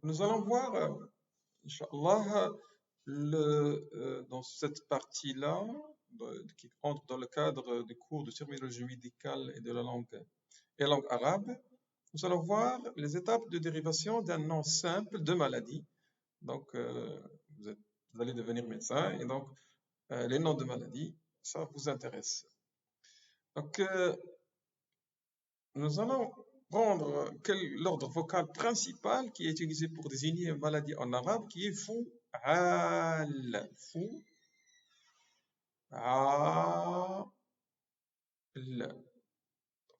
Nous allons voir, Inch'Allah, dans cette partie-là, qui entre dans le cadre des cours de terminologie médicale et de la langue arabe, nous allons voir les étapes de dérivation d'un nom simple de maladie. Donc, vous allez devenir médecin et donc les noms de maladies, ça vous intéresse. Donc, nous allons prendre l'ordre vocal principal qui est utilisé pour désigner une maladie en arabe, qui est fou'al. Fou'al.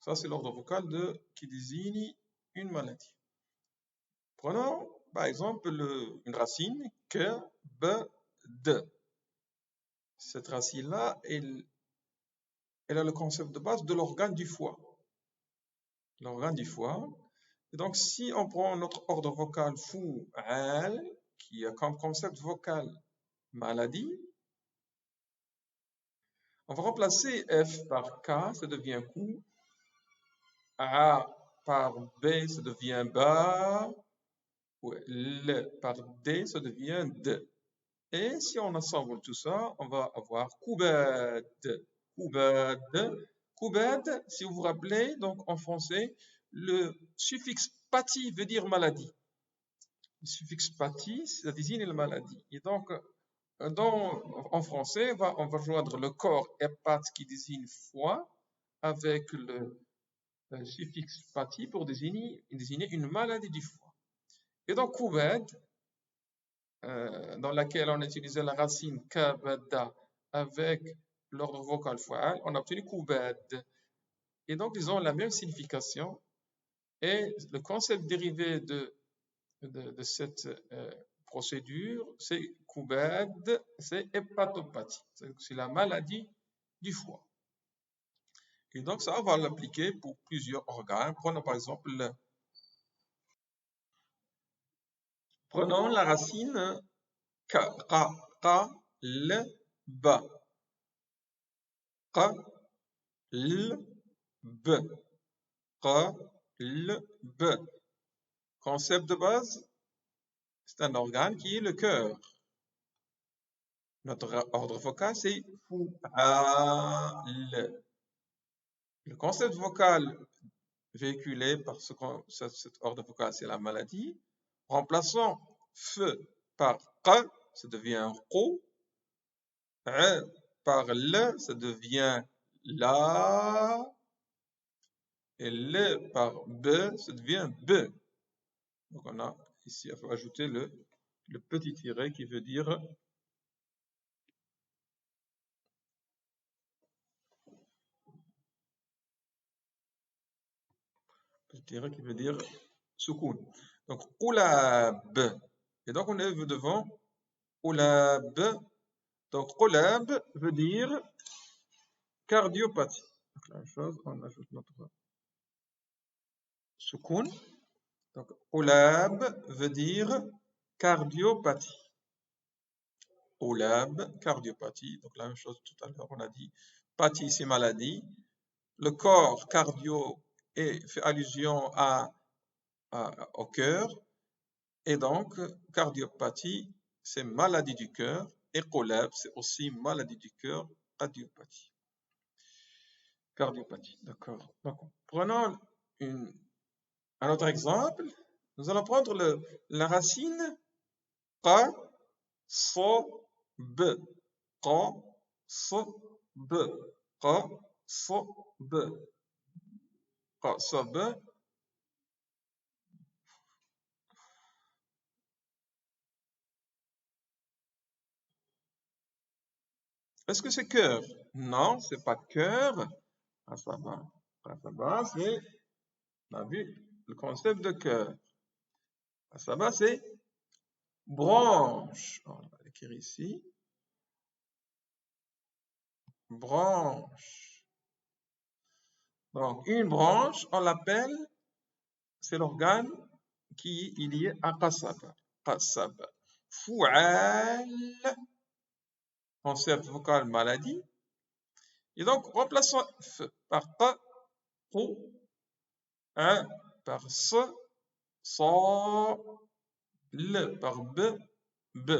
Ça, c'est l'ordre vocal qui désigne une maladie. Prenons, par exemple, une racine, que, b, d. Cette racine-là, elle a le concept de base de l'organe du foie. L'organe du foie. Et donc, si on prend notre ordre vocal fou'al, qui a comme concept vocal maladie, on va remplacer F par K, ça devient cou. A par B, ça devient ba. Ou L par D, ça devient D. Et si on assemble tout ça, on va avoir koubad. Koubad. Koubad, si vous vous rappelez, donc en français, le suffixe pati veut dire maladie. Le suffixe pati, ça désigne la maladie. Et donc, en français, on va joindre le corps hépat qui désigne foie avec le suffixe pati pour désigner une maladie du foie. Et donc, koubad, dans laquelle on utilisait la racine kabada avec l'ordre vocal foual, on a obtenu koubad. Et donc, ils ont la même signification. Et le concept dérivé de cette procédure, c'est koubad, c'est hépatopathie. C'est la maladie du foie. Et donc, ça, on va l'appliquer pour plusieurs organes. Prenons par exemple, prenons la racine ba. Qalb. Concept de base, c'est un organe qui est le cœur. Notre ordre vocal, c'est fou'al. Le concept vocal véhiculé par cet ordre vocal, c'est la maladie. Remplaçant f par q, ça devient qu. Par l, ça devient la. Et l par b, ça devient b. Donc on a ici, il faut ajouter le petit tiret qui veut dire soukoun. Donc qulab. Et donc on est devant qulab. Donc qulab veut dire cardiopathie. Donc la même chose, on ajoute notre soukoun. Donc qulab veut dire cardiopathie. Qulab, cardiopathie. Donc la même chose tout à l'heure, on a dit pathie, c'est maladie. Le corps cardio fait allusion au cœur. Et donc, cardiopathie, c'est maladie du cœur. Et qulab, c'est aussi maladie du cœur, cardiopathie. Cardiopathie, d'accord. Donc, prenons un autre exemple. Nous allons prendre la racine qa, so, b. Qa, so, b. Qa, so, b. Qa, so, b. Est-ce que c'est cœur? Non, c'est pas cœur. Asaba, c'est, on a vu le concept de cœur. Asaba, c'est branche. On va l'écrire ici. Branche. Donc, une branche, on l'appelle, c'est l'organe qui est lié à qasaba. Qasaba. Fou'al, concept vocal maladie. Et donc, remplaçons f par qa, qu, par s, sa, L par B, B.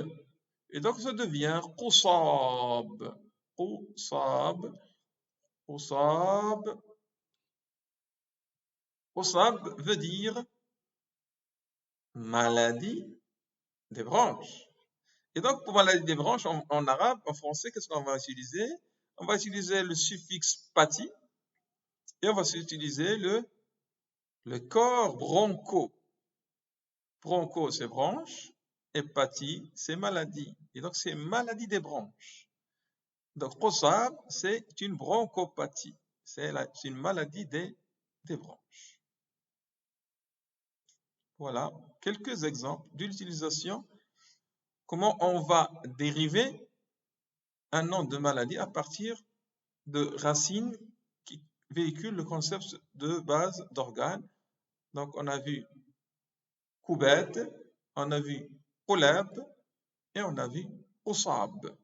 Et donc ça devient qusab. Qusab. Qusab. Qusab veut dire maladie des branches. Et donc pour maladie des branches, en arabe, en français, qu'est-ce qu'on va utiliser? On va utiliser le suffixe pati et on va utiliser le corps broncho. Broncho, c'est branche, et pati, c'est maladie. Et donc, c'est maladie des branches. Donc, qusab, c'est une bronchopathie. C'est une maladie des branches. Voilà quelques exemples de l'utilisation. Comment on va dériver un nom de maladie à partir de racines qui véhiculent le concept de base d'organe. Donc, on a vu Koubet, on a vu Qulab et on a vu Qusab.